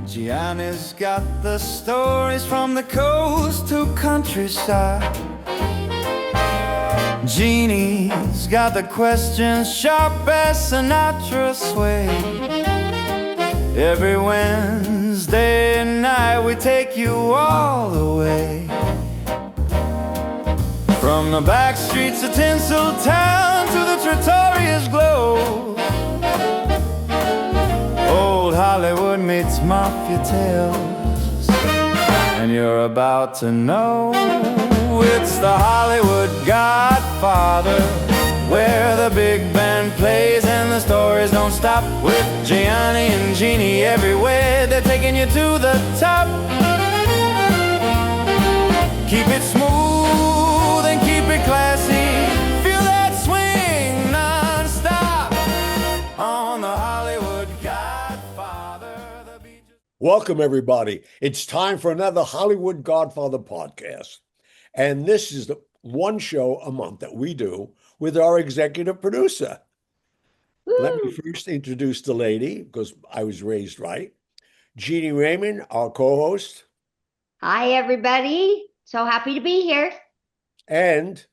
Gianni's got the stories from the coast to countryside. Jeannie's got the questions sharp as Sinatra's sway. Every Wednesday night we take you all the way. From the back streets of Tinseltown to the Trattoria's glow. Old Hollywood meets Mafia tales, and you're about to know it's the Hollywood Godfather, where the big band plays and the stories don't stop. With Gianni and Jeannie everywhere, they're taking you to the top. Keep it smooth and keep it classy. Feel that swing non-stop on the Hollywood Godfather. The beach. Welcome, everybody. It's time for another Hollywood Godfather podcast. And this is the one show a month that we do with our executive producer. Let me first introduce the lady, because I was raised right. Jeannie Raymond, our co-host. Hi, everybody. So happy to be here. And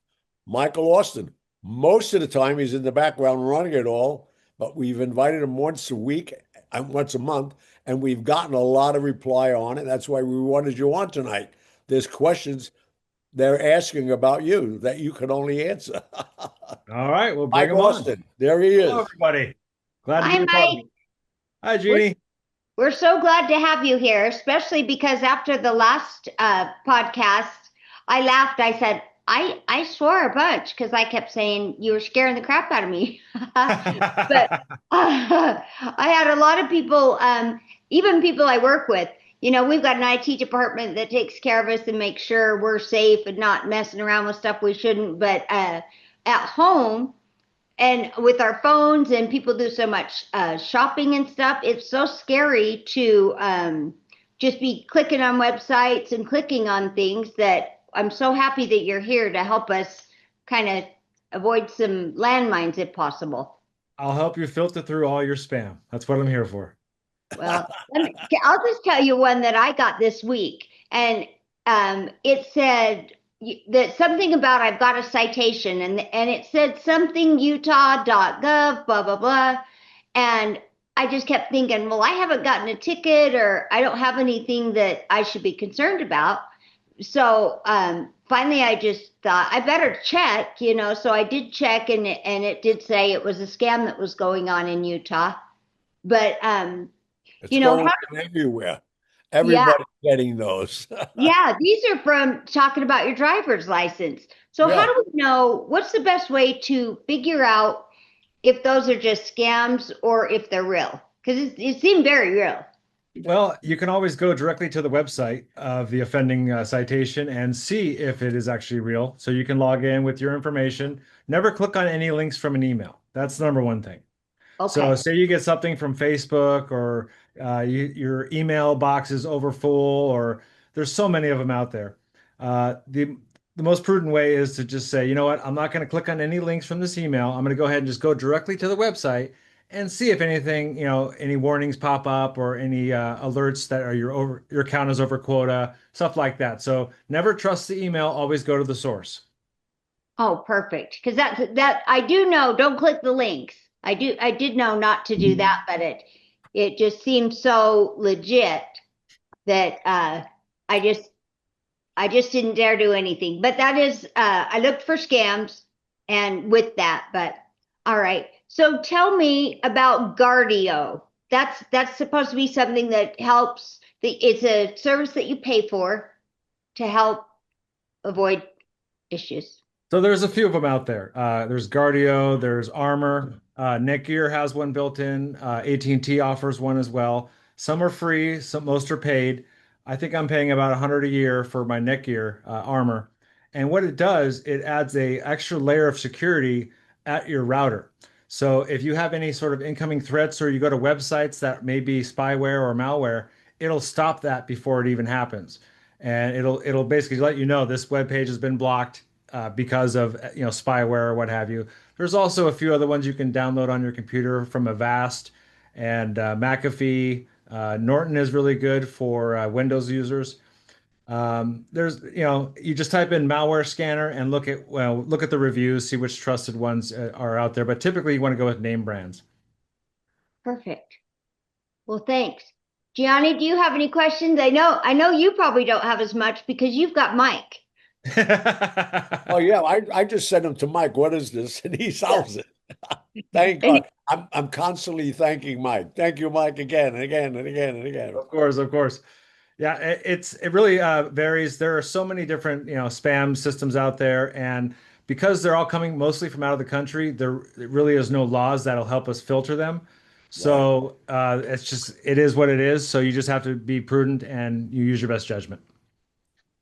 Michael Austin. Most of the time he's in the background running it all, but we've invited him once a week, once a month, and we've gotten a lot of reply on it. That's why we wanted you on tonight. There's questions they're asking about you that you can only answer. All right, we'll bring Mike him Austin, on. there he is. Hello, everybody. Glad to Hi, be part of Mike. it. Hi, Jeannie. We're so glad to have you here, especially because after the last podcast, I laughed. I said, I swore a bunch because I kept saying you were scaring the crap out of me. But I had a lot of people, even people I work with. You know, we've got an IT department that takes care of us and makes sure we're safe and not messing around with stuff we shouldn't. But at home and with our phones, and people do so much shopping and stuff, it's so scary to just be clicking on websites and clicking on things that I'm so happy that you're here to help us kind of avoid some landmines if possible. I'll help you filter through all your spam. That's what I'm here for. Well, I'll just tell you one that I got this week, and it said that something about I've got a citation, and it said something utah.gov, blah, blah, blah. And I just kept thinking, well, I haven't gotten a ticket, or I don't have anything that I should be concerned about. So finally, I just thought I better check, you know. So I did check, and it did say it was a scam that was going on in Utah. But It's you know, going on everywhere. Everybody's getting those. yeah, these are from talking about your driver's license. So Yeah. how do we know what's the best way to figure out if those are just scams or if they're real? Because it seemed very real. Well, you can always go directly to the website of the offending citation and see if it is actually real. So you can log in with your information. Never click on any links from an email. That's the number one thing. Okay. So say you get something from Facebook, or your email box is overfull, or there's so many of them out there. The most prudent way is to just say, you know what, I'm not going to click on any links from this email. I'm going to go ahead and just go directly to the website and see if anything, you know, any warnings pop up or any alerts that are your account is over quota, stuff like that. So never trust the email. Always go to the source. Oh, perfect. Because that I do know. Don't click the links. I did know not to do that, but it just seemed so legit that I just didn't dare do anything. But that is I looked for scams and with that. But all right. So tell me about Guardio. That's supposed to be something that helps. It's a service that you pay for to help avoid issues. So there's a few of them out there. There's Guardio, there's Armor, Netgear has one built in. AT&T offers one as well. Some are free, most are paid. I think I'm paying about $100 a year for my Netgear Armor. And what it does, it adds a extra layer of security at your router. So if you have any sort of incoming threats, or you go to websites that may be spyware or malware, it'll stop that before it even happens. And it'll basically let you know this web page has been blocked because of spyware or what have you. There's also a few other ones you can download on your computer from Avast and McAfee. Norton is really good for Windows users. There's, you just type in malware scanner and look at the reviews, see which trusted ones are out there. But typically, you want to go with name brands. Perfect. Well, thanks. Gianni, do you have any questions? I know you probably don't have as much because you've got Mike. Oh yeah, I just sent him to Mike. What is this? And he solves it. Thank And God. I'm constantly thanking Mike. Thank you, Mike, again and again and again and again. Of course, of course. Yeah, it really varies. There are so many different, spam systems out there, and because they're all coming mostly from out of the country, there really is no laws that'll help us filter them. Right. So it is what it is. So you just have to be prudent and you use your best judgment.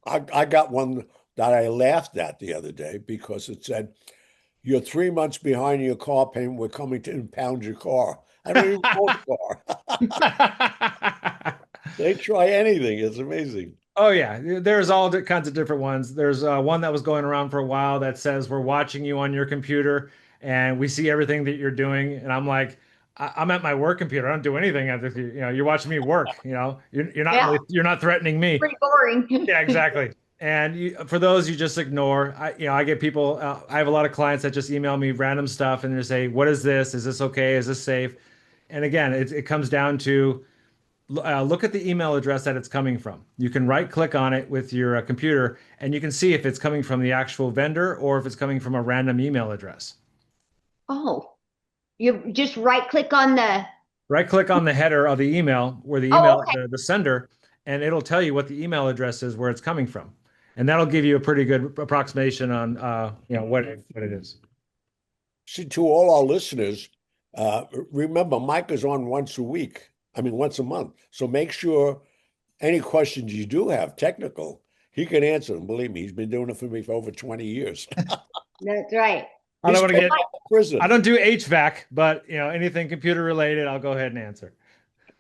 I got one that I laughed at the other day because it said, "You're 3 months behind your car payment. We're coming to impound your car." I don't even own a car. They try anything. It's amazing. Oh yeah, there's all kinds of different ones. There's one that was going around for a while that says we're watching you on your computer and we see everything that you're doing. And I'm like, I'm at my work computer. I don't do anything. You're watching me work. You're not yeah, you're not threatening me. pretty boring. Yeah, exactly. And for those you just ignore. I get people. I have a lot of clients that just email me random stuff and they say, "What is this? Is this okay? Is this safe?" And again, it comes down to look at the email address that it's coming from. You can right click on it with your computer and you can see if it's coming from the actual vendor or if it's coming from a random email address. Oh, you just right click on the. Right click on the header of the email where the Oh, email, okay. the sender, and it'll tell you what the email address is where it's coming from. And that'll give you a pretty good approximation on what it is. See, to all our listeners, remember Mike is on once a week. I mean, once a month. So make sure any questions you do have, technical, he can answer them. Believe me, he's been doing it for me for over 20 years. That's right. I don't He's want to paid get out of I prison. don't do HVAC, but anything computer related, I'll go ahead and answer.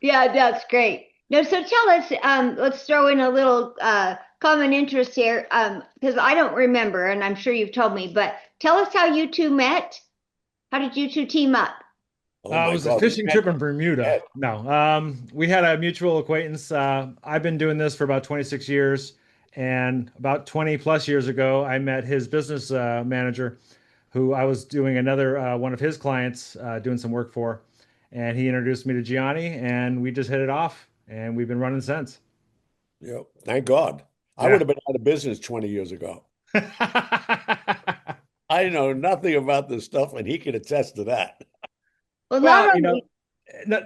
Yeah, that's great. No, so tell us, let's throw in a little common interest here, because I don't remember, and I'm sure you've told me, but tell us how you two met. How did you two team up? Oh It my was a God, we fishing met trip in Bermuda. dead. No, we had a mutual acquaintance. I've been doing this for about 26 years, and about 20 plus years ago, I met his business manager, who I was doing another one of his clients doing some work for, and he introduced me to Gianni, and we just hit it off, and we've been running since. Yep. Thank God. I would Yeah. have been out of business 20 years ago. I know nothing about this stuff, and he can attest to that. Well, Well, not only,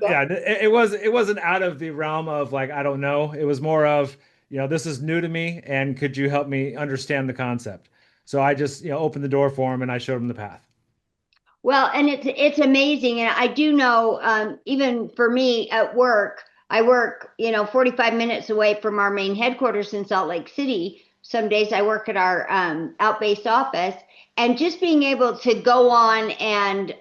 yeah, it wasn't out of the realm of like I don't know. It was more of, this is new to me and could you help me understand the concept? So I just, opened the door for him and I showed him the path. well, and it's amazing, and I do know, even for me at work, I work, 45 minutes away from our main headquarters in Salt Lake City. Some days I work at our out-based office, and just being able to go on and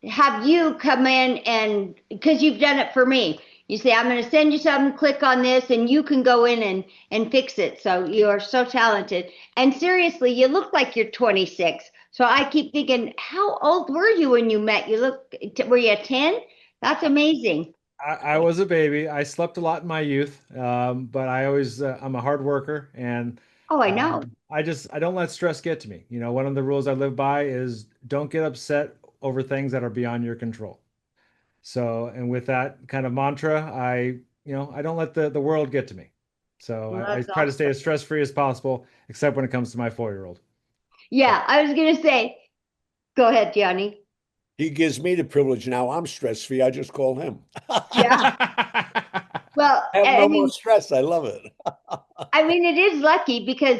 have you come in, and because you've done it for me, you say I'm going to send you something, click on this and you can go in and fix it. So you are so talented, and seriously, you look like you're 26. So I keep thinking, how old were you when you met? Were you 10? That's amazing. I was a baby. I slept a lot in my youth, but I'm a hard worker, and Oh, I know. I don't let stress get to me. One of the rules I live by is don't get upset over things that are beyond your control. So, and with that kind of mantra, I don't let the world get to me. So Well, I that's try to stay awesome. as stress-free as possible, except when it comes to my 4-year-old. So, Yeah, I was going to say, go ahead, Gianni. He gives me the privilege now. I'm stress free. I just call him. Yeah. I Well, have I no more mean, stress. I love it. it is lucky because,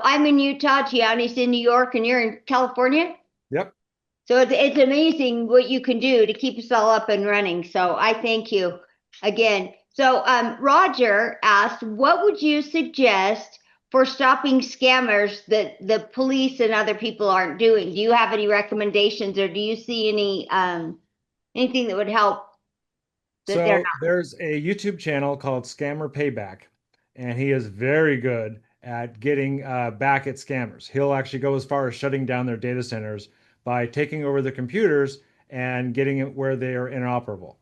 I'm in Utah, Gianni's in New York, and you're in California. yep. So it's amazing what you can do to keep us all up and running. So I thank you again. So Roger asked, what would you suggest for stopping scammers that the police and other people aren't doing? Do you have any recommendations, or do you see anything that would help that they're So there's a YouTube channel called Scammer Payback, and he is very good at getting back at scammers. He'll actually go as far as shutting down their data centers by taking over the computers and getting it where they are inoperable.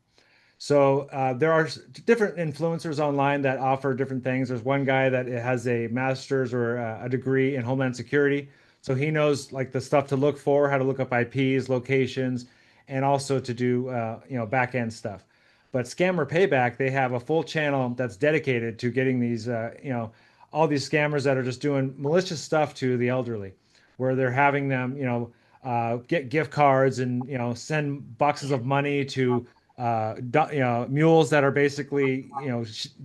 So there are different influencers online that offer different things. There's one guy that has a master's or a degree in Homeland Security, so he knows like the stuff to look for, how to look up IPs, locations, and also to do back end stuff. But Scammer Payback, they have a full channel that's dedicated to getting these all these scammers that are just doing malicious stuff to the elderly, where they're having them get gift cards and send boxes of money to mules that are basically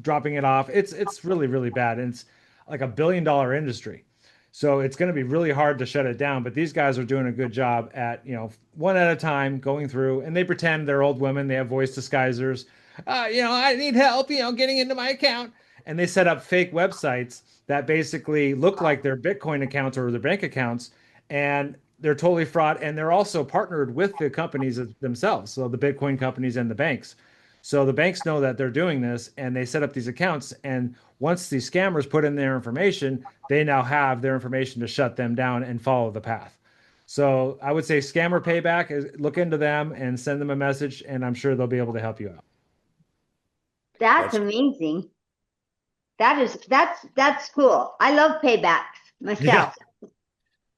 dropping it off. It's really really bad, and it's like $1 billion industry. So it's going to be really hard to shut it down. But these guys are doing a good job at one at a time going through, and they pretend they're old women. They have voice disguisers. I need help. Getting into my account, and they set up fake websites that basically look like their Bitcoin accounts or their bank accounts, and they're totally fraud, and they're also partnered with the companies themselves, so the Bitcoin companies and the banks. So the banks know that they're doing this, and they set up these accounts. And once these scammers put in their information, they now have their information to shut them down and follow the path. So I would say scammer payback is look into them and send them a message, and I'm sure they'll be able to help you out. That's That's amazing. That's cool. I love paybacks Yeah. myself.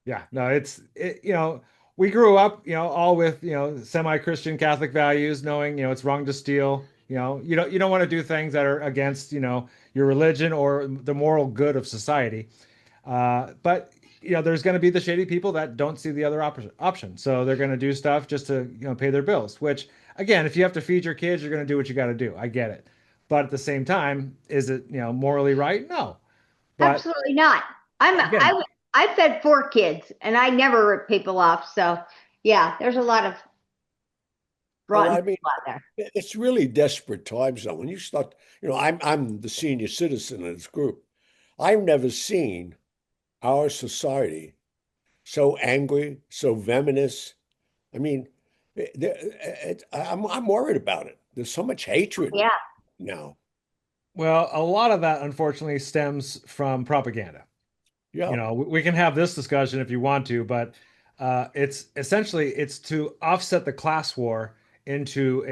Yeah, no, we grew up, all with, semi-Christian Catholic values, knowing, it's wrong to steal. You don't want to do things that are against, your religion or the moral good of society. But there's going to be the shady people that don't see the other option. So they're going to do stuff just to, pay their bills, which again, if you have to feed your kids, you're going to do what you got to do. I get it. But at the same time, is it, morally right? No. But Absolutely not. again, I fed 4 kids and I never rip people off. So yeah, there's a lot of well, rotten I people mean, out there. it's really desperate times now. When you start, I'm the senior citizen in this group. I've never seen our society so angry, so venomous. I mean, I'm worried about it. There's so much hatred Yeah. now. well, a lot of that unfortunately stems from propaganda. Yeah, We can have this discussion if you want to, but it's to offset the class war into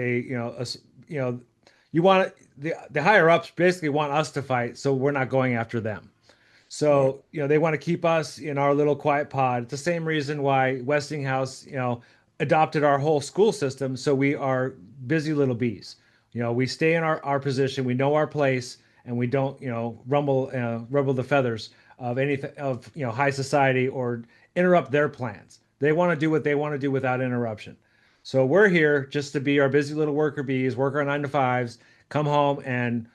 you want the higher ups basically want us to fight, so we're not going after them. right. So, they want to keep us in our little quiet pod. It's the same reason why Westinghouse, adopted our whole school system. So we are busy little bees. We stay in our position, we know our place, and we don't, rumble the feathers of anything of, high society or interrupt their plans. They want to do what they want to do without interruption. So we're here just to be our busy little worker bees, work our 9 to 5s, come home, and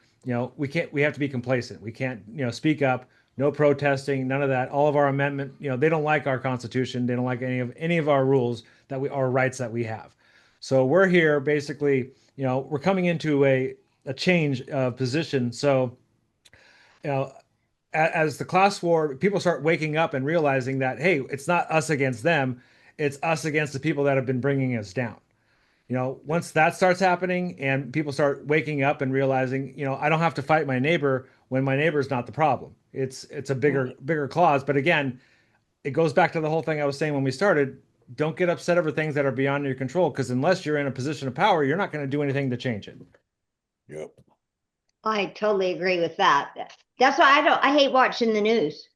we have to be complacent. We can't speak up. No protesting, none of that. All of our amendment, they don't like our constitution. They don't like any of our rules our rights that we have. So we're here basically. We're coming into a change of position. So you know as the class war, people start waking up and realizing that, hey, it's not us against them, it's us against the people that have been bringing us down. Once that starts happening and people start waking up and realizing, I don't have to fight my neighbor when my neighbor is not the problem. It's a bigger cause. But again, it goes back to the whole thing I was saying when we started. Don't get upset over things that are beyond your control, because unless you're in a position of power, you're not going to do anything to change it. Yep. I totally agree with that. That's why I hate watching the news.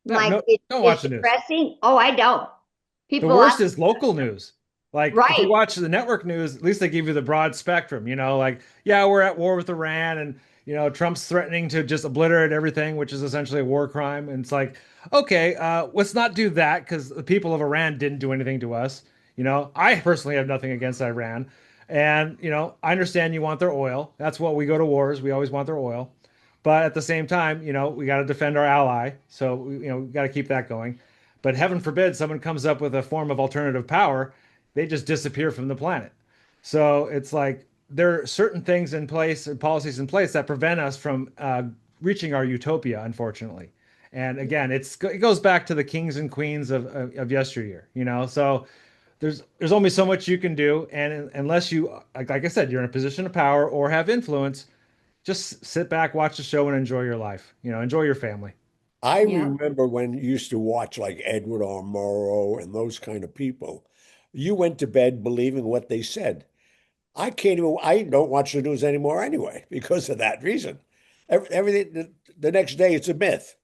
Yeah, Like no, don't it's watch the news. depressing. Oh, I don't. The People worst ask, is local news. Like if you right. watch the network news, at least they give you the broad spectrum, like, yeah, we're at war with Iran, and Trump's threatening to just obliterate everything, which is essentially a war crime. And it's like, okay, let's not do that because the people of Iran didn't do anything to us. I personally have nothing against Iran. And, I understand you want their oil. That's what we go to wars. We always want their oil. But at the same time, we got to defend our ally. So, we got to keep that going. But heaven forbid someone comes up with a form of alternative power, they just disappear from the planet. So it's like there are certain things in place and policies in place that prevent us from reaching our utopia, unfortunately. And again, it goes back to the kings and queens of yesteryear. So there's only so much you can do, and unless you, like I said, you're in a position of power or have influence, just sit back, watch the show, and enjoy your life. Enjoy your family. I Yeah. remember when you used to watch like Edward R. Murrow and those kind of people. You went to bed believing what they said. I can't even, I don't watch the news anymore anyway because of that reason. Everything, the next day, it's a myth.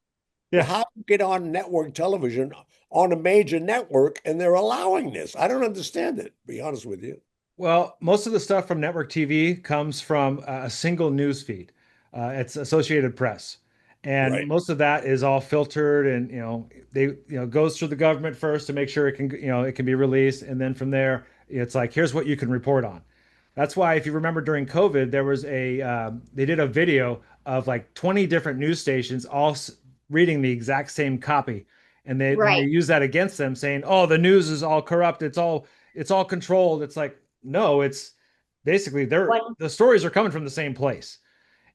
Well, Yeah. how do you get on network television on a major network and they're allowing this? I don't understand it, to be honest with you. Well, most of the stuff from network TV comes from a single news feed. It's Associated Press, and Right. most of that is all filtered, and they goes through the government first to make sure it can it can be released, and then from there it's like here's what you can report on. That's why if you remember during COVID, there was they did a video of like 20 different news stations all reading the exact same copy, and they Right. use that against them, saying, "Oh, the news is all corrupt. It's all controlled." It's like no, it's basically One, the stories are coming from the same place.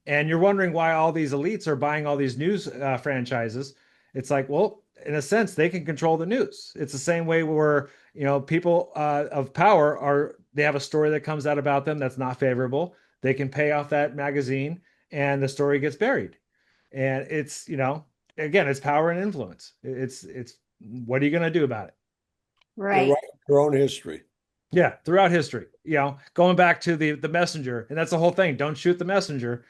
And you're wondering why all these elites are buying all these news franchises. It's like, well, in a sense, they can control the news. It's the same way where, people of power they have a story that comes out about them that's not favorable. They can pay off that magazine and the story gets buried. And it's, again, it's power and influence. It's what are you going to do about it? They're right. writing their own history. Yeah, throughout history, going back to the messenger, and that's the whole thing. Don't shoot the messenger.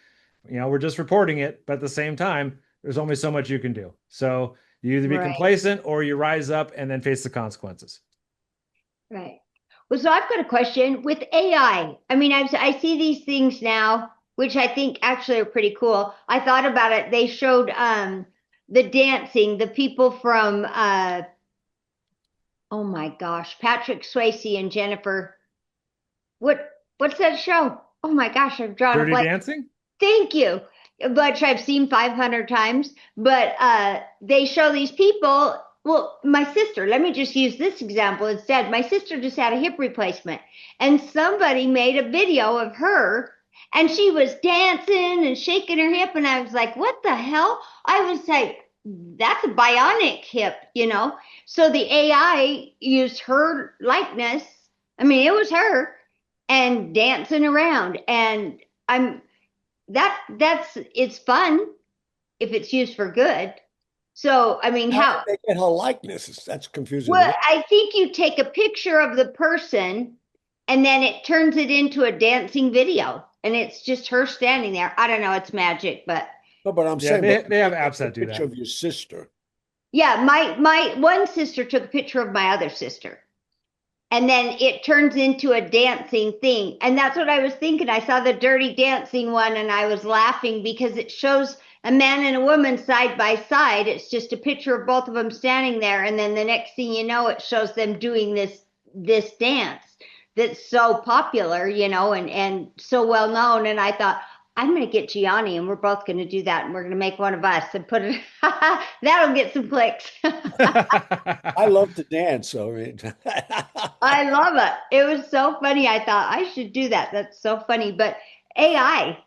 We're just reporting it, but at the same time, there's only so much you can do. So you either be Right. complacent or you rise up and then face the consequences. Right. Well, so I've got a question with AI. I mean, I see these things now, which I think actually are pretty cool. I thought about it. They showed the dancing, the people from oh my gosh, Patrick Swayze and Jennifer. What's that show? Oh my gosh, I've drawn a Dirty blank. Dancing? Thank you. Which I've seen 500 times, but they show these people. Well, my sister, let me just use this example instead. My sister just had a hip replacement, and somebody made a video of her, and she was dancing and shaking her hip, and I was like, what the hell? I was like, that's a bionic hip. So the AI used her likeness. I mean, it was her and dancing around, and I'm that's it's fun if it's used for good. So, I mean, How did how they get her likeness? That's confusing well, me. I think you take a picture of the person and then it turns it into a dancing video and it's just her standing there. I don't know, it's magic, but No, but I'm Yeah, saying, but they have apps a that do picture that. of your sister. yeah, my one sister took a picture of my other sister. And then it turns into a dancing thing. And that's what I was thinking. I saw the dirty dancing one and I was laughing because it shows a man and a woman side by side. It's just a picture of both of them standing there. And then the next thing you know, it shows them doing this dance that's so popular, and so well known. And I thought, I'm going to get Gianni and we're both going to do that. And we're going to make one of us and put it, that'll get some clicks. I love to dance, so I mean, I love it. It was so funny. I thought I should do that. That's so funny. But AI,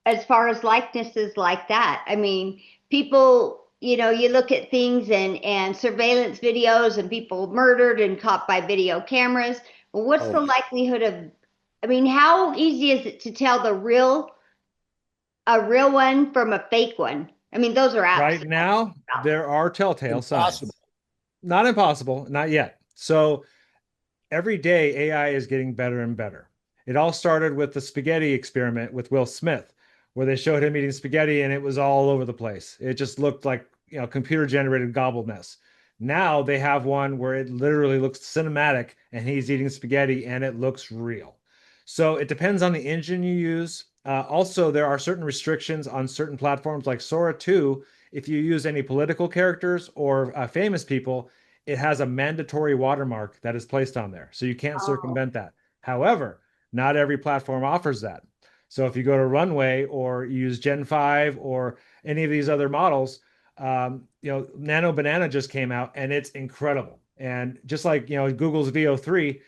as far as likenesses like that, I mean, people, you look at things and surveillance videos and people murdered and caught by video cameras. Well, what's oh, the likelihood of, I mean, how easy is it to tell a real one from a fake one? I mean, those are apps. Right now, there are telltale impossible. signs. Not impossible, not yet. So every day AI is getting better and better. It all started with the spaghetti experiment with Will Smith, where they showed him eating spaghetti and it was all over the place. It just looked like, computer generated gobble mess. Now they have one where it literally looks cinematic and he's eating spaghetti and it looks real. So it depends on the engine you use. Also, there are certain restrictions on certain platforms like Sora 2. If you use any political characters or famous people, it has a mandatory watermark that is placed on there. So you can't Oh, circumvent that. However, not every platform offers that. So if you go to Runway or use Gen 5 or any of these other models, Nano Banana just came out and it's incredible. And just like, Google's VO3,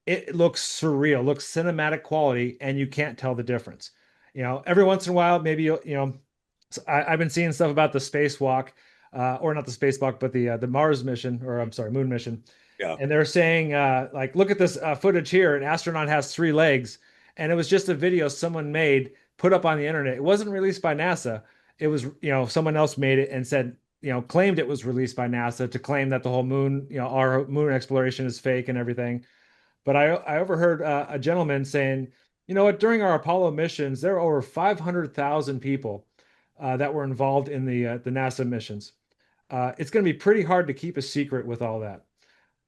it looks surreal, looks cinematic quality, and you can't tell the difference. Every once in a while, maybe I've been seeing stuff about the spacewalk, or not the spacewalk, but the Mars mission, or I'm sorry, Moon mission, Yeah. and they're saying like, look at this footage here. An astronaut has 3 legs, and it was just a video someone made, put up on the internet. It wasn't released by NASA. It was someone else made it and said claimed it was released by NASA to claim that the whole moon our moon exploration is fake and everything. But I overheard a gentleman saying, you know what, during our Apollo missions, there are over 500,000 people that were involved in the NASA missions. It's going to be pretty hard to keep a secret with all that.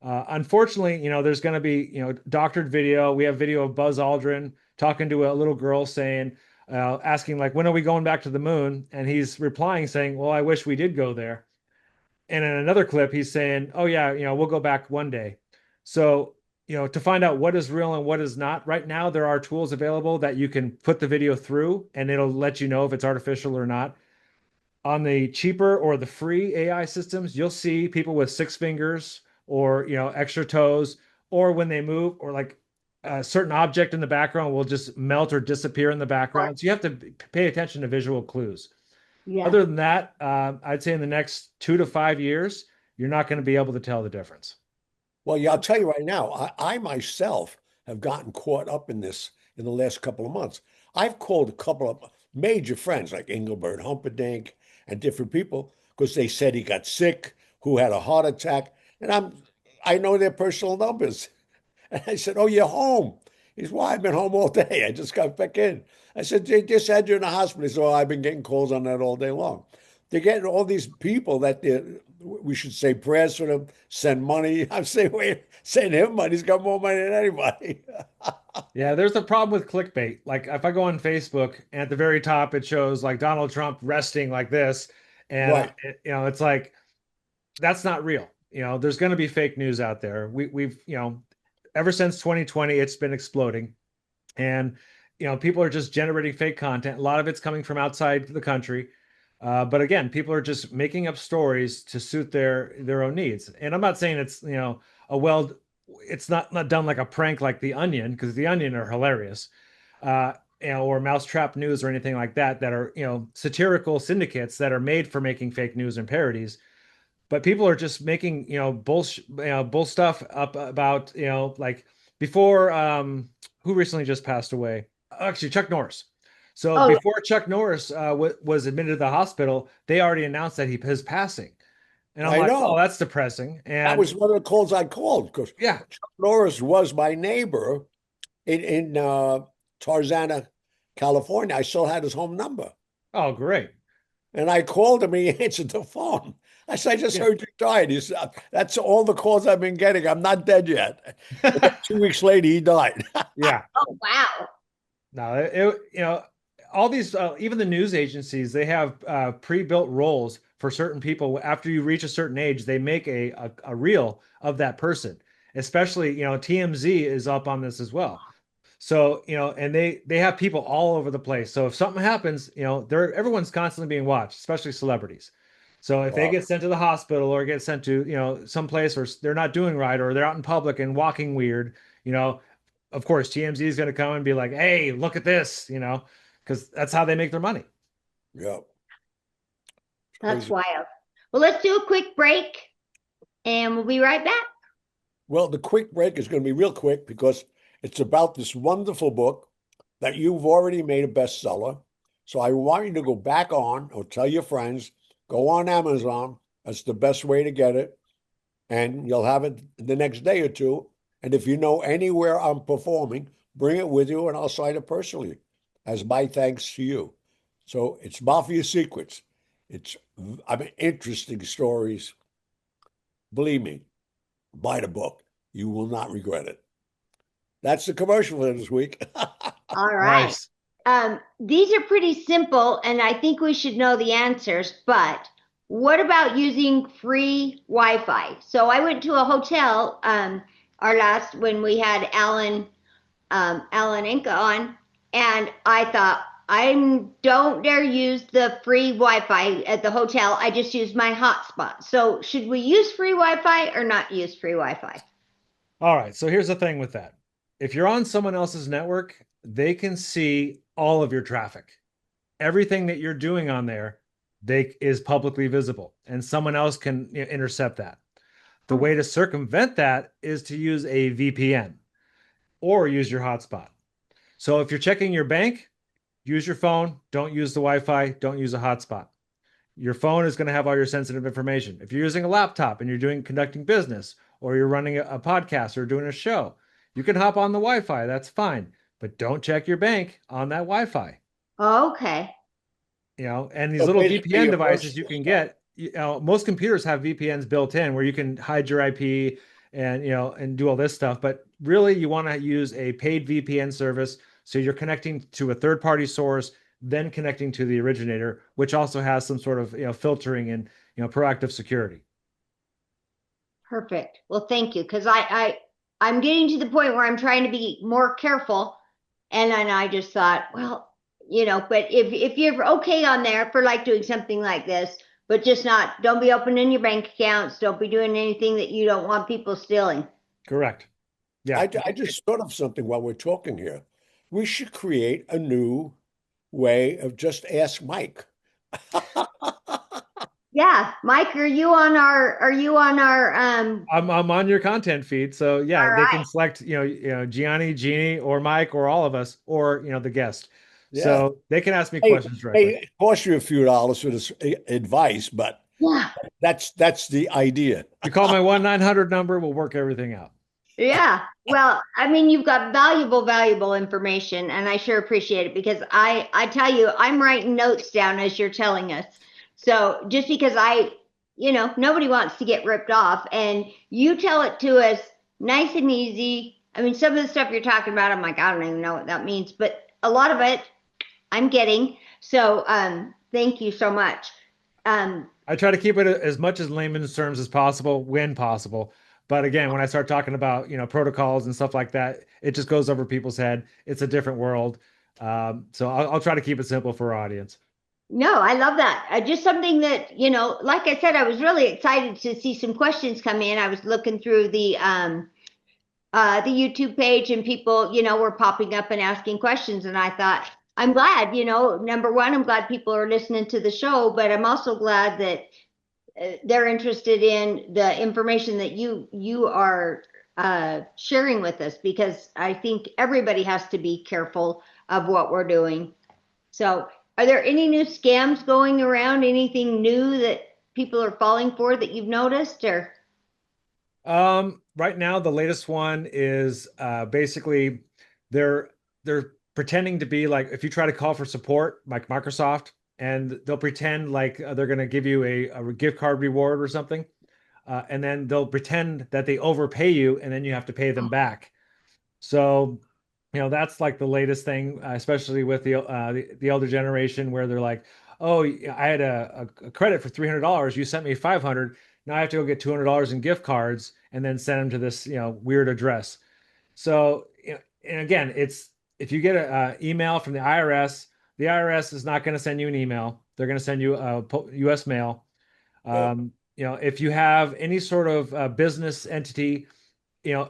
Unfortunately, there's going to be, doctored video. We have video of Buzz Aldrin talking to a little girl saying, asking like, when are we going back to the moon? And he's replying saying, well, I wish we did go there. And in another clip, he's saying, oh yeah, we'll go back one day. So, to find out what is real and what is not, right now there are tools available that you can put the video through and it'll let you know if it's artificial or not. On the cheaper or the free AI systems, you'll see people with six fingers or extra toes, or when they move, or like a certain object in the background will just melt or disappear in the background. So you have to pay attention to visual clues. Yeah. Other than that, I'd say in the next 2 to 5 years, you're not going to be able to tell the difference. Well, yeah, I'll tell you right now, I myself have gotten caught up in this in the last couple of months. I've called a couple of major friends like Engelbert Humperdinck and different people because they said he got sick, who had a heart attack, and I know their personal numbers. And I said, "Oh, you're home." He said, "Well, I've been home all day. I just got back in." I said, "They just had you in the hospital." He said, "Oh, I've been getting calls on that all day long." They're getting all these people that we should say prayers for them, send money. I'm saying, wait, send him money. He's got more money than anybody. Yeah, there's a problem with clickbait. Like if I go on Facebook and at the very top it shows like Donald Trump resting like this, and Right. it's like that's not real. There's going to be fake news out there. We've ever since 2020, it's been exploding, and people are just generating fake content. A lot of it's coming from outside the country, but again, people are just making up stories to suit their own needs. And I'm not saying it's a well, it's not done like a prank like The Onion, because The Onion are hilarious, or Mousetrap News or anything like that are satirical syndicates that are made for making fake news and parodies. But people are just making bull stuff up about like before who recently just passed away, actually Chuck Norris. So Oh, before Chuck Norris was admitted to the hospital, they already announced that his passing, and I'm I like, oh, know. that's depressing. That And was one of the calls I called because yeah, Chuck Norris was my neighbor in Tarzana, California. I still had his home number. oh great, And I called him and he answered the phone. I said, I just yeah, heard you died. He said, that's all the calls I've been getting. I'm not dead yet. And then 2 weeks later, he died. yeah. oh wow. No, all these, even the news agencies, they have pre-built roles for certain people. After you reach a certain age, they make a reel of that person. Especially, TMZ is up on this as well. So, and they have people all over the place. So if something happens, everyone's constantly being watched, especially celebrities. So if they Wow. get sent to the hospital or get sent to, someplace where they're not doing right or they're out in public and walking weird, of course, TMZ is going to come and be like, hey, look at this, because that's how they make their money. Yeah. That's Crazy. wild. Well, let's do a quick break and we'll be right back. Well, the quick break is going to be real quick because it's about this wonderful book that you've already made a bestseller. So I want you to go back on or tell your friends, go on Amazon. That's the best way to get it. And you'll have it the next day or two. And if you know anywhere I'm performing, bring it with you and I'll sign it personally as my thanks to you. So it's Mafia Secrets. Interesting stories. Believe me, buy the book. You will not regret it. That's the commercial for this week. All right. Nice. These are pretty simple, and I think we should know the answers, but what about using free Wi-Fi? So I went to a hotel, when we had Alan Inca on, and I thought, I don't dare use the free Wi-Fi at the hotel. I just use my hotspot. So should we use free Wi-Fi or not use free Wi-Fi? All right. So here's the thing with that. If you're on someone else's network, they can see all of your traffic. Everything that you're doing on there, is publicly visible, and someone else can intercept that. The way to circumvent that is to use a VPN or use your hotspot. So if you're checking your bank, use your phone. Don't use the Wi-Fi. Don't use a hotspot. Your phone is going to have all your sensitive information. If you're using a laptop and you're conducting business, or you're running a podcast or doing a show, You can hop on the Wi-Fi, that's fine, but don't check your bank on that Wi-Fi. Okay. And these So little basically, VPN your devices you personal can stuff. get, most computers have VPNs built in where you can hide your IP and and do all this stuff. But really, you want to use a paid VPN service so you're connecting to a third-party source, then connecting to the originator, which also has some sort of filtering and proactive security. Perfect. Well, thank you. Because I'm getting to the point where I'm trying to be more careful. And then I just thought, well, but if you're okay on there for like doing something like this, but just not, don't be opening your bank accounts, don't be doing anything that you don't want people stealing. Correct. Yeah. I just thought of something while we're talking here. We should create a new way of just ask Mike. Yeah, Mike, are you on our I'm on your content feed, so yeah, all they right. can select Gianni, Jeannie, or Mike, or all of us, or the guest. Yeah. So they can ask me Hey, questions directly. hey, it costs you a few dollars for this advice, but Yeah. that's the idea. You call my 1-900 number, we'll work everything out. Yeah. Well, I mean, you've got valuable information, and I sure appreciate it because I tell you, I'm writing notes down as you're telling us. So just because nobody wants to get ripped off, and you tell it to us nice and easy. I mean, some of the stuff you're talking about, I'm like, I don't even know what that means, but a lot of it I'm getting. So, thank you so much. Um, I try to keep it as much as layman's terms as possible when possible. But again, when I start talking about, protocols and stuff like that, it just goes over people's head. It's a different world. So I'll try to keep it simple for our audience. No, I love that. Just something that, like I said, I was really excited to see some questions come in. I was looking through the YouTube page and people, were popping up and asking questions. And I thought, I'm glad, number one, I'm glad people are listening to the show, but I'm also glad that they're interested in the information that you are sharing with us because I think everybody has to be careful of what we're doing. So, are there any new scams going around? Anything new that people are falling for that you've noticed or? Right now, the latest one is basically they're pretending to be like if you try to call for support, like Microsoft, and they'll pretend like they're going to give you a gift card reward or something, and then they'll pretend that they overpay you, and then you have to pay them back. So, that's like the latest thing, especially with the elder generation, where they're like, "Oh, I had a credit for $300. You sent me 500. Now I have to go get $200 in gift cards and then send them to this, weird address." So, and again, it's if you get an email from the IRS is not going to send you an email. They're going to send you a U.S. mail. Oh, If you have any sort of business entity,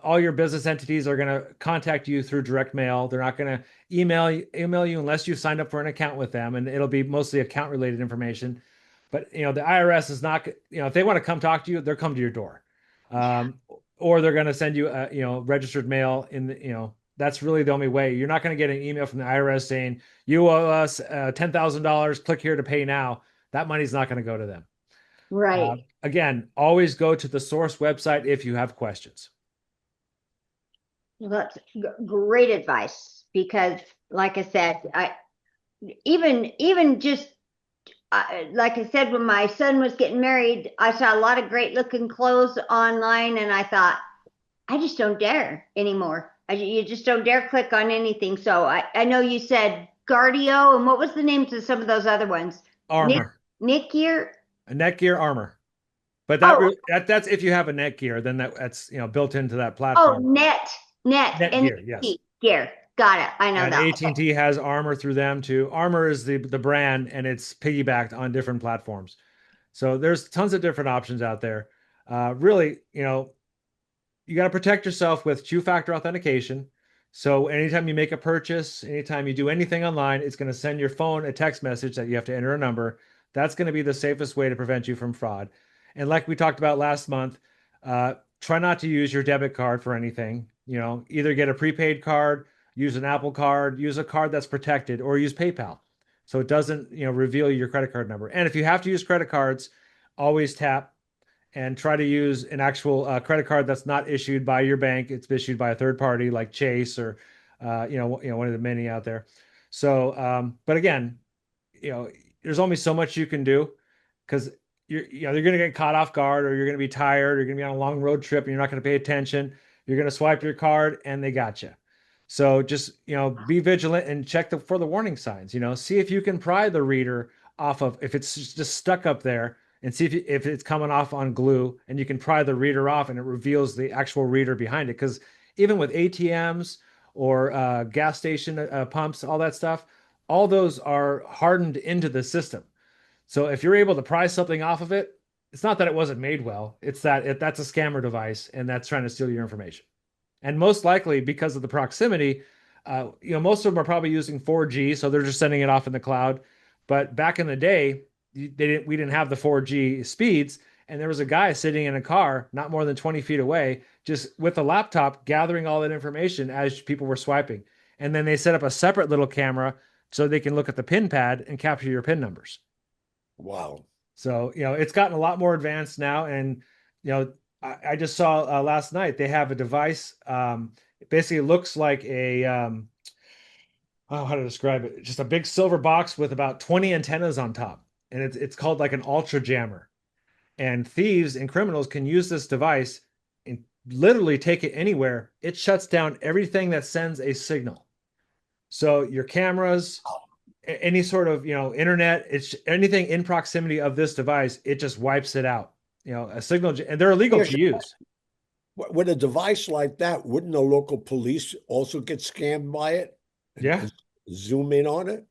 all your business entities are going to contact you through direct mail. They're not going to email you unless you've signed up for an account with them, and it'll be mostly account related information. But the IRS is not, if they want to come talk to you, they'll come to your door, um, or they're going to send you registered mail in the, that's really the only way. You're not going to get an email from the IRS saying you owe us $10,000. Click here to pay now. That money's not going to go to them. Right. Again, always go to the source website if you have questions. Well, that's great advice because, like I said, I even just like I said, when my son was getting married, I saw a lot of great looking clothes online, and I thought, I just don't dare anymore. You just don't dare click on anything. So I know you said Guardio, and what was the names of some of those other ones? Nick Armor, Nick here. a Netgear armor. But Oh, that's if you have a Netgear, then that's built into that oh, platform. net, and Netgear, yes. gear. Got it. I know And that. AT&T has Armor through them too. Armor is the brand, and it's piggybacked on different platforms. So there's tons of different options out there. Really, you got to protect yourself with two-factor authentication. So anytime you make a purchase, anytime you do anything online, it's going to send your phone a text message that you have to enter a number. That's going to be the safest way to prevent you from fraud. And like we talked about last month, try not to use your debit card for anything. Either get a prepaid card, use an Apple card, use a card that's protected, or use PayPal. So it doesn't, reveal your credit card number. And if you have to use credit cards, always tap and try to use an actual credit card that's not issued by your bank. It's issued by a third party like Chase or one of the many out there. So, but again, there's only so much you can do because you're going to get caught off guard, or you're going to be tired, or you're going to be on a long road trip and you're not going to pay attention. You're going to swipe your card and they got you. So just, be vigilant and check for the warning signs, see if you can pry the reader off of, if it's just stuck up there, and see if it's coming off on glue, and you can pry the reader off and it reveals the actual reader behind it. Because even with ATMs or gas station pumps, all that stuff, all those are hardened into the system. So if you're able to pry something off of it, it's not that it wasn't made well. It's that that's a scammer device, and that's trying to steal your information. And most likely, because of the proximity, most of them are probably using 4G, so they're just sending it off in the cloud. But back in the day, we didn't have the 4G speeds, and there was a guy sitting in a car not more than 20 feet away, just with a laptop, gathering all that information as people were swiping. And then they set up a separate little camera so they can look at the pin pad and capture your pin numbers. Wow. So, it's gotten a lot more advanced now. And, I just saw last night, they have a device. It basically looks like how to describe it? Just a big silver box with about 20 antennas on top. And it's called like an ultra jammer. And thieves and criminals can use this device and literally take it anywhere. It shuts down everything that sends a signal. So your cameras, any sort of, internet, it's anything in proximity of this device, it just wipes it out. A signal, and they're illegal to use. With a device like that, wouldn't the local police also get scammed by it? Yeah. Zoom in on it?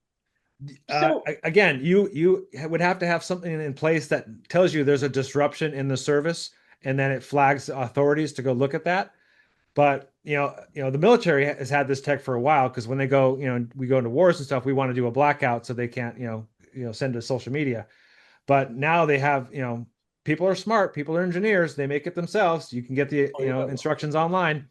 Again, you would have to have something in place that tells you there's a disruption in the service, and then it flags authorities to go look at that. But the military has had this tech for a while, because when they go, we go into wars and stuff, we want to do a blackout so they can't, send to social media. But now they have, people are smart, people are engineers, they make it themselves. You can get the instructions online,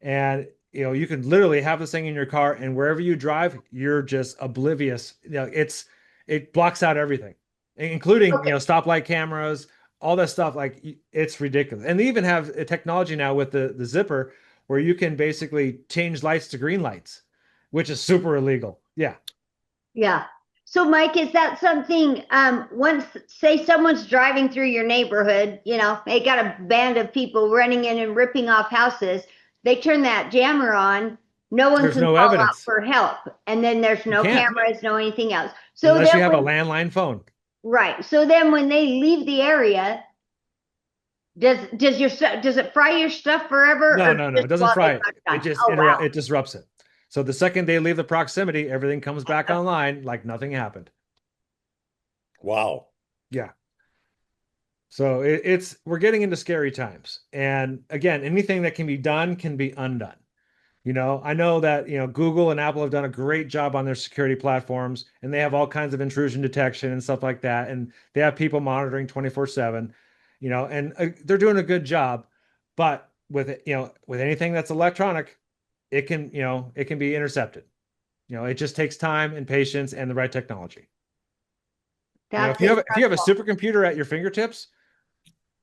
and you can literally have this thing in your car, and wherever you drive, you're just oblivious. It blocks out everything, including stoplight cameras, all that stuff. Like, it's ridiculous. And they even have a technology now with the zipper where you can basically change lights to green lights, which is super illegal. Yeah. So, Mike, is that something, once, say someone's driving through your neighborhood, they got a band of people running in and ripping off houses, they turn that jammer on, no one can call out for help, and then there's no cameras, no anything else. So unless you have a landline phone. Right. So then when they leave the area, does it fry your stuff forever? No, it doesn't fry it. It just it disrupts it. So the second they leave the proximity, everything comes back online like nothing happened. Wow. Yeah. So we're getting into scary times. And again, anything that can be done can be undone. I know that, Google and Apple have done a great job on their security platforms, and they have all kinds of intrusion detection and stuff like that. And they have people monitoring 24/7, and they're doing a good job. But with anything that's electronic, it can be intercepted. It just takes time and patience and the right technology. If you have a supercomputer at your fingertips,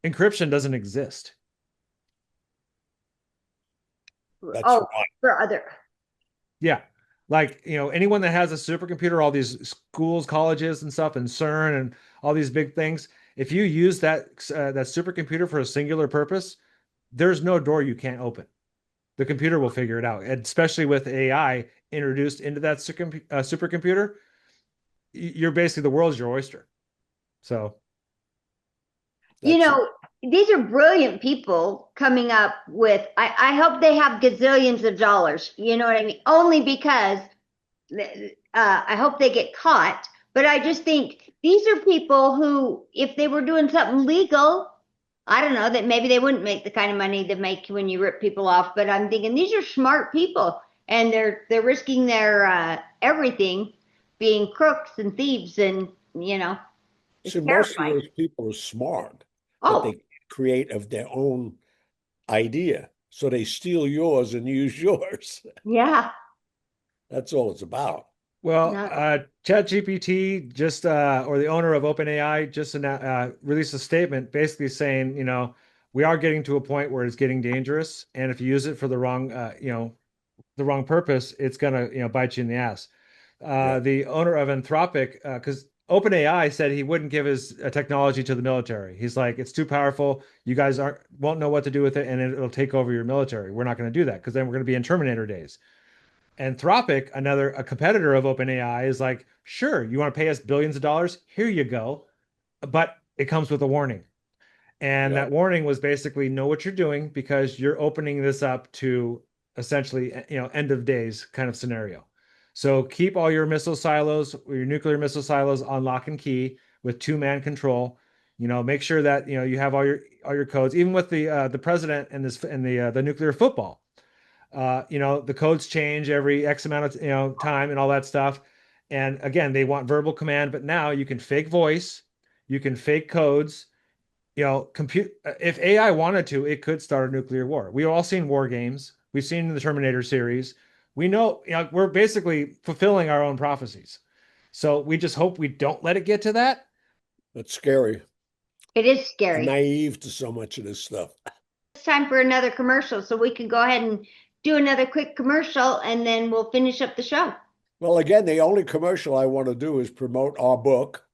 encryption doesn't exist. That's right. For other. Yeah. Like, anyone that has a supercomputer, all these schools, colleges and stuff, and CERN and all these big things, if you use that supercomputer for a singular purpose, there's no door you can't open. The computer will figure it out. And especially with AI introduced into that supercomputer, you're basically, the world's your oyster. So, these are brilliant people coming up with, I hope they have gazillions of dollars. You know what I mean? Only because I hope they get caught. But I just think these are people who, if they were doing something legal, I don't know, that maybe they wouldn't make the kind of money they make when you rip people off. But I'm thinking these are smart people, and they're risking their everything, being crooks and thieves, and So most of those people are smart. But they create of their own idea. So they steal yours and use yours. Yeah. That's all it's about. Well, No. ChatGPT just, or the owner of OpenAI just released a statement basically saying, we are getting to a point where it's getting dangerous, and if you use it for the wrong, the wrong purpose, it's gonna, bite you in the ass. Yeah. The owner of Anthropic, because OpenAI said he wouldn't give his technology to the military. He's like, it's too powerful. You guys won't know what to do with it, and it'll take over your military. We're not going to do that because then we're going to be in Terminator days. Anthropic, a competitor of OpenAI, is like, sure, you want to pay us billions of dollars? Here you go. But it comes with a warning. And Yeah. that warning was basically know what you're doing because you're opening this up to essentially, end of days kind of scenario. So keep all your missile silos, your nuclear missile silos on lock and key with two-man control. Make sure that you have all your codes, even with the president and the nuclear football. The codes change every X amount of time and all that stuff. And again, they want verbal command, but now you can fake voice, you can fake codes. Compute if AI wanted to, it could start a nuclear war. We've all seen war games. We've seen the Terminator series. We know, we're basically fulfilling our own prophecies. So we just hope we don't let it get to that. That's scary. It is I'm scary. naive to so much of this stuff. It's time for another commercial, so we can go ahead and do another quick commercial and then we'll finish up the show. Well, again, the only commercial I want to do is promote our book,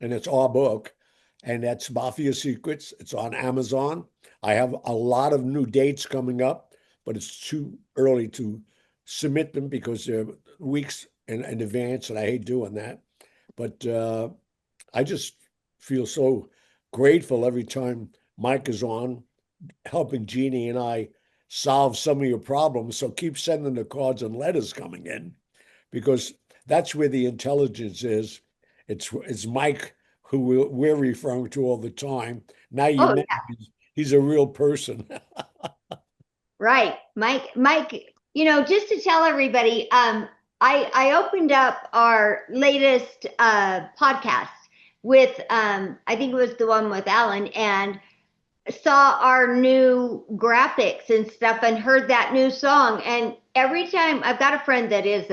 and it's our book, and that's Mafia Secrets. It's on Amazon. I have a lot of new dates coming up, but it's too early to submit them because they're weeks in advance, and I hate doing that. But I just feel so grateful every time Mike is on, helping Jeannie and I solve some of your problems. So keep sending the cards and letters coming in because that's where the intelligence is. It's Mike who we're referring to all the time. Now you Oh, met him. He's a real person. right. Mike, just to tell everybody, I opened up our latest podcast with I think it was the one with Alan, and saw our new graphics and stuff and heard that new song. And every time I've got a friend that is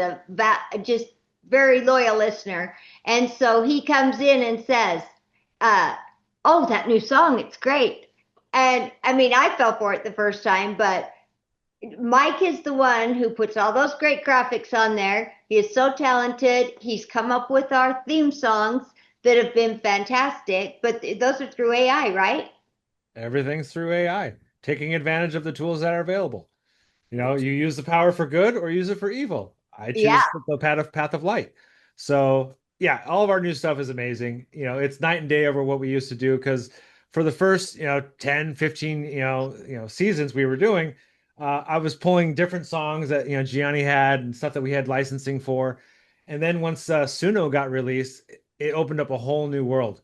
just very loyal listener. And so he comes in and says, oh, that new song, it's great. And I mean, I fell for it the first time, but Mike is the one who puts all those great graphics on there. He is so talented. He's come up with our theme songs that have been fantastic, but those are through AI, right? Everything's through AI, taking advantage of the tools that are available. You use the power for good or use it for evil. I Yeah. choose the path of light. So yeah, all of our new stuff is amazing. It's night and day over what we used to do because for the first 10, 15 seasons we were doing, I was pulling different songs that Gianni had and stuff that we had licensing for. And then once Suno got released, it opened up a whole new world.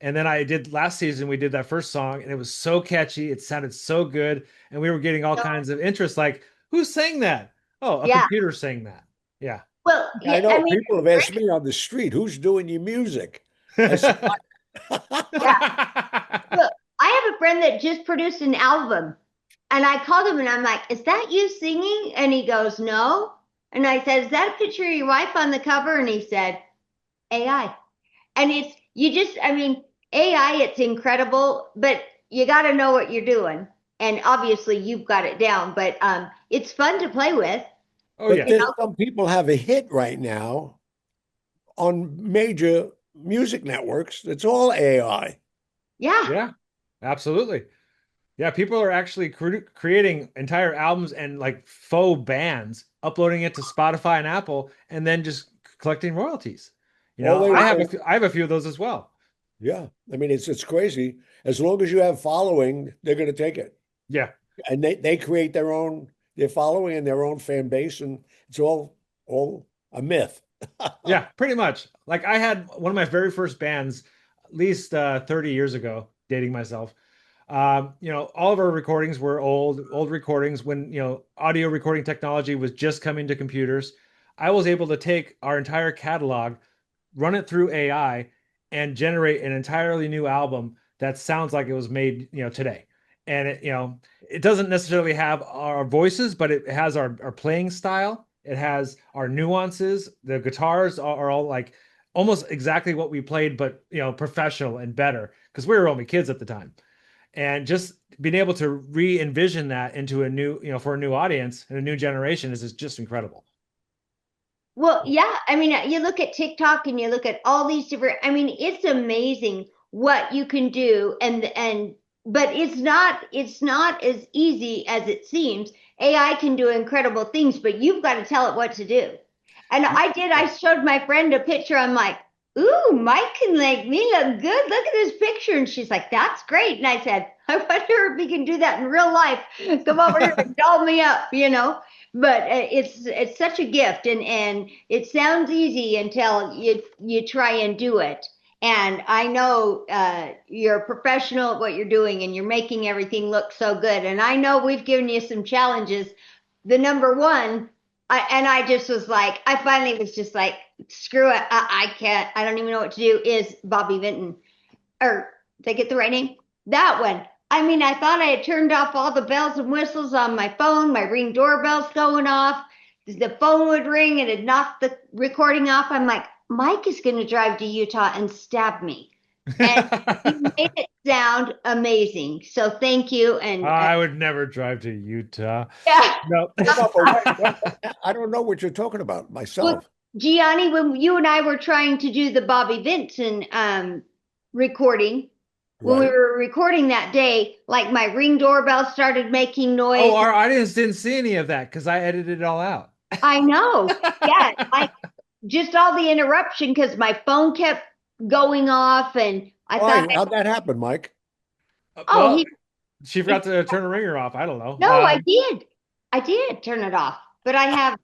And then last season, we did that first song and it was so catchy. It sounded so good. And we were getting all kinds of interest like, who sang that? Oh, a Yeah. computer sang that. Yeah. Well, I know I mean, people have asked me on the street, who's doing your music? I said, look, I have a friend that just produced an album, and I called him and I'm like, "Is that you singing?" And he goes, "No." And I said, "Is that a picture of your wife on the cover?" And he said, "AI." And I mean, AI, it's incredible, but you got to know what you're doing. And obviously, you've got it down, but it's fun to play with. Oh, but yeah. there's some people have a hit right now on major music networks. It's all AI. Yeah. Yeah, absolutely. Yeah, people are actually creating entire albums and like faux bands, uploading it to Spotify and Apple, and then just collecting royalties. All they I have a few of those as well. Yeah, I mean it's crazy. As long as you have following, they're going to take it, Yeah. and they create their following and their own fan base, and it's all a myth. Yeah, pretty much. Like I had one of my very first bands at least 30 years ago, dating myself. All of our recordings were old recordings when, audio recording technology was just coming to computers. I was able to take our entire catalog, run it through AI, and generate an entirely new album that sounds like it was made, today. And it doesn't necessarily have our voices, but it has our playing style. It has our nuances. The guitars are all like almost exactly what we played, but professional and better because we were only kids at the time. And just being able to re-envision that into a new, for a new audience and a new generation is just incredible. Well, yeah. I mean, you look at TikTok and you look at all these different, I mean, it's amazing what you can do. But it's not as easy as it seems. AI can do incredible things, but you've got to tell it what to do. And I showed my friend a picture. I'm like, ooh, Mike can make me look good. Look at this picture. And she's like, that's great. And I said, I wonder if we can do that in real life. Come over here and doll me up, But it's such a gift, and it sounds easy until you try and do it. And I know you're a professional at what you're doing, and you're making everything look so good. And I know we've given you some challenges. The number one, I just was like, I finally was just like, screw it, I can't. I don't even know what to do. Is Bobby Vinton, or did I get the right name? That one. I mean, I thought I had turned off all the bells and whistles on my phone. My Ring doorbell's going off. The phone would ring and it'd knock the recording off. I'm like, Mike is going to drive to Utah and stab me. And he made it sound amazing. So thank you. And I would never drive to Utah. yeah. No. I don't know what you're talking about myself. Well, Gianni, when you and I were trying to do the Bobby Vinton recording, when we were recording that day, like my Ring doorbell started making noise. Oh, our audience didn't see any of that because I edited it all out. I know. Yeah. Just all the interruption because my phone kept going off, and I thought, how'd that happen, Mike? She forgot to turn the ringer off. I don't know. No, I did turn it off, but and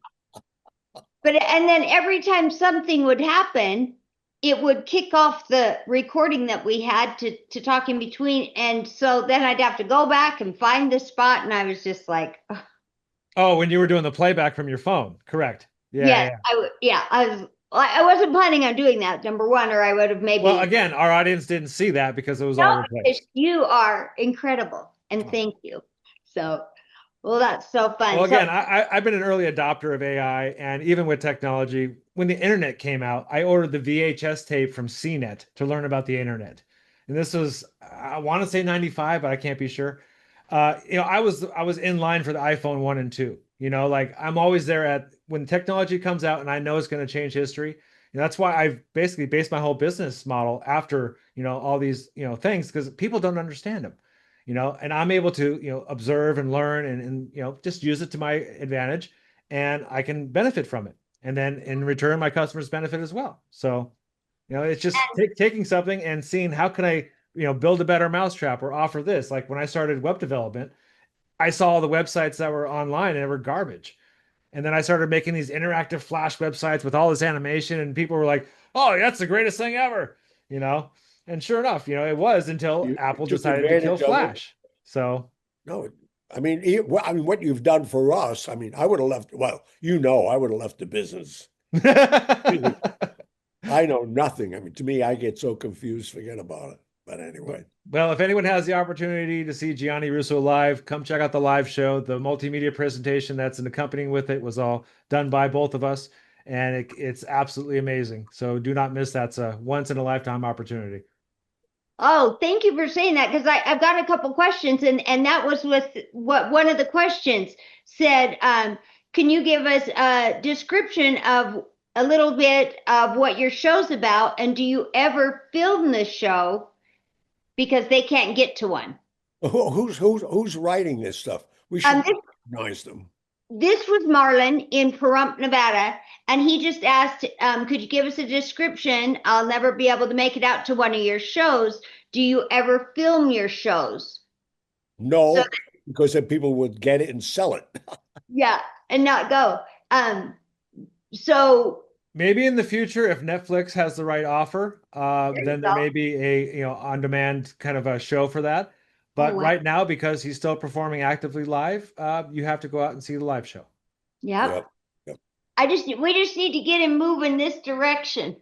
then every time something would happen, it would kick off the recording that we had to talk in between. And so then I'd have to go back and find the spot. And I was just like, ugh. Oh, when you were doing the playback from your phone. Correct. Yeah. I wasn't planning on doing that, number one, or I would have maybe. Well, again, our audience didn't see that because it was all replaced. You are incredible. And thank you. So, well, that's so fun. Well, again, I've been an early adopter of AI, and even with technology, when the internet came out, I ordered the VHS tape from CNET to learn about the internet. And this was, I want to say 95, but I can't be sure. I was in line for the iPhone 1 and 2. Like I'm always there when technology comes out and I know it's going to change history. That's why I've basically based my whole business model after, all these, things, because people don't understand them, and I'm able to, observe and learn and just use it to my advantage, and I can benefit from it. And then in return, my customers benefit as well. So, it's just taking something and seeing how can I, build a better mousetrap or offer this. Like when I started web development, I saw all the websites that were online and they were garbage. And then I started making these interactive Flash websites with all this animation, and people were like, "Oh, that's the greatest thing ever," And sure enough, it was until Apple decided to kill Flash. So no, I mean, what you've done for us. I mean, I would have left. Well, I would have left the business. I know nothing. I mean, to me, I get so confused. Forget about it. But anyway. Well, if anyone has the opportunity to see Gianni Russo live, come check out the live show. The multimedia presentation that's accompanying with it was all done by both of us, and it's absolutely amazing. So do not miss that. It's a once in a lifetime opportunity. Oh, thank you for saying that, because I've got a couple questions, and that was with what one of the questions said. Can you give us a description of a little bit of what your show's about, and do you ever film the show? Because they can't get to one. Who's writing this stuff? We should recognize them. This was Marlon in Pahrump, Nevada, and he just asked, could you give us a description? I'll never be able to make it out to one of your shows. Do you ever film your shows? No, because then people would get it and sell it. Yeah, and not go. So maybe in the future, if Netflix has the right offer, then there may be a on-demand kind of a show for that. But right now, because he's still performing actively live, you have to go out and see the live show. Yep. We just need to get him moving this direction.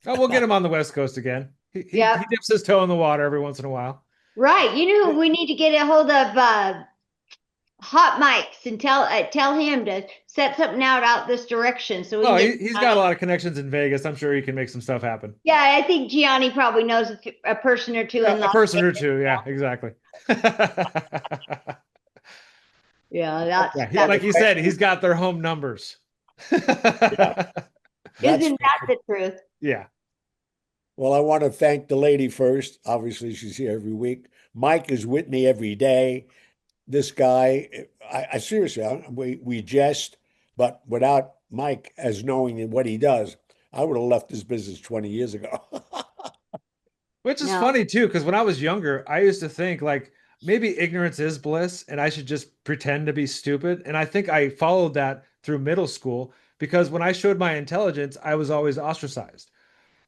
Oh, we'll get him on the West Coast again. He dips his toe in the water every once in a while. Right. You know who we need to get a hold of? hot mics and tell him to set something out this direction so we Oh, can get. he's got a lot of connections in Vegas. I'm sure he can make some stuff happen. Yeah, I think Gianni probably knows a person or two in A Las person or Vegas. two. Yeah, exactly. Yeah, Yeah, like you said, he's got their home numbers. Yeah, that's isn't that the truth? Yeah. well, I want to thank the lady first. Obviously, she's here every week. Mike is with me every day. This guy, I seriously, we jest, but without Mike as knowing what he does, I would have left this business 20 years ago. Which is No. funny too, because when I was younger, I used to think like maybe ignorance is bliss and I should just pretend to be stupid. And I think I followed that through middle school because when I showed my intelligence, I was always ostracized.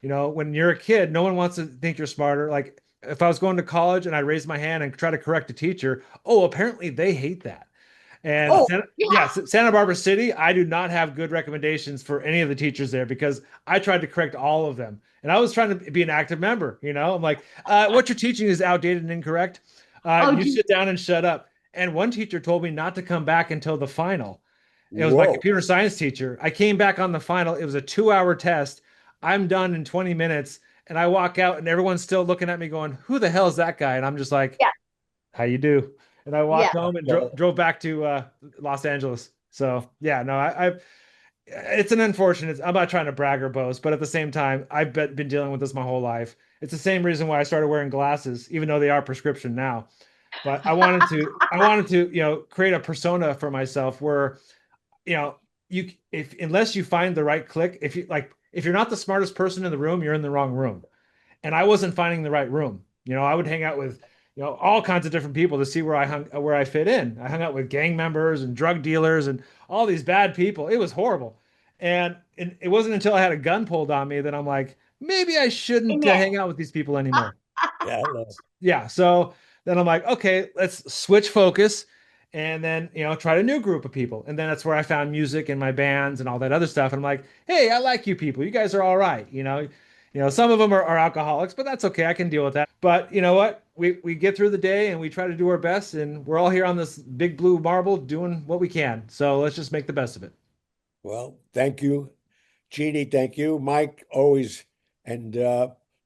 You know, when you're a kid, no one wants to think you're smarter. Like if I was going to college and I raised my hand and try to correct a teacher, oh, apparently they hate that. And Oh, yeah. Santa Barbara City, I do not have good recommendations for any of the teachers there because I tried to correct all of them. And I was trying to be an active member, you know. I'm like, what you're teaching is outdated and incorrect. You sit down and shut up. And one teacher told me not to come back until the final. It was my Whoa. computer science teacher. I came back on the final. It was a 2-hour test. I'm done in 20 minutes. And I walk out and everyone's still looking at me going, who the hell is that guy? And I'm just like, Yeah. how you do? And I walked Yeah. home and drove back to Los Angeles. So yeah, no, I've it's an unfortunate. I'm not trying to brag or boast, but at the same time, I've been dealing with this my whole life. It's the same reason why I started wearing glasses, even though they are prescription now. But I wanted to, you know, create a persona for myself where, you know, if unless you find the right click, if you're not the smartest person in the room, you're in the wrong room. And I wasn't finding the right room. You know, I would hang out with, you know, all kinds of different people to see where I fit in. I hung out with gang members and drug dealers and all these bad people. It was horrible. And it wasn't until I had a gun pulled on me that I'm like, maybe I shouldn't Amen. hang out with these people anymore. Yeah, Yeah. So then I'm like, okay, let's switch focus and then, you know, try a new group of people. And then that's where I found music and my bands and all that other stuff. And I'm like, hey, I like you people. You guys are all right. You know, some of them are alcoholics, but that's okay. I can deal with that. But you know what? We get through the day and we try to do our best. And we're all here on this big blue marble doing what we can. So let's just make the best of it. well, thank you, Jeannie. Thank you, Mike. Always, and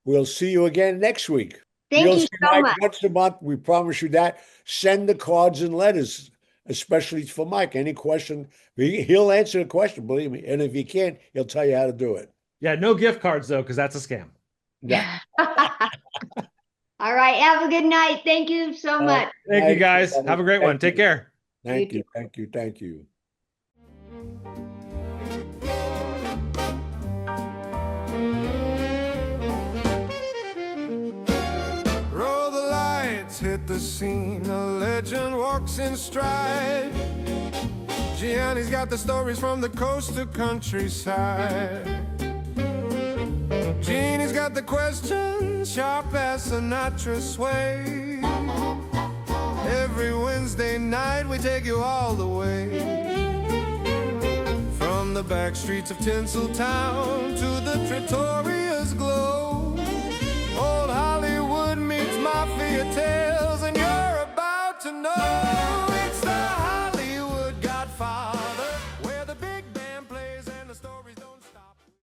we'll see you again next week. Thank You'll you see so Mike much. once a month. We promise you that. Send the cards and letters, especially for Mike. Any question, he'll answer the question, believe me. And if he can't, he'll tell you how to do it. Yeah, no gift cards though, because that's a scam. Yeah. All right. Have a good night. Thank you so much. Thank you guys. Have a great one. Take care. Thank You you. Thank you. Thank you. Roll the lights, hit the scene. A legend walks in stride. Gianni's got the stories from the coast to countryside. Jeannie's got the questions, sharp as Sinatra sway. Every Wednesday night we take you all the way. From the back streets of Tinseltown to the Trattoria's glow. Old Hollywood meets Mafia tales.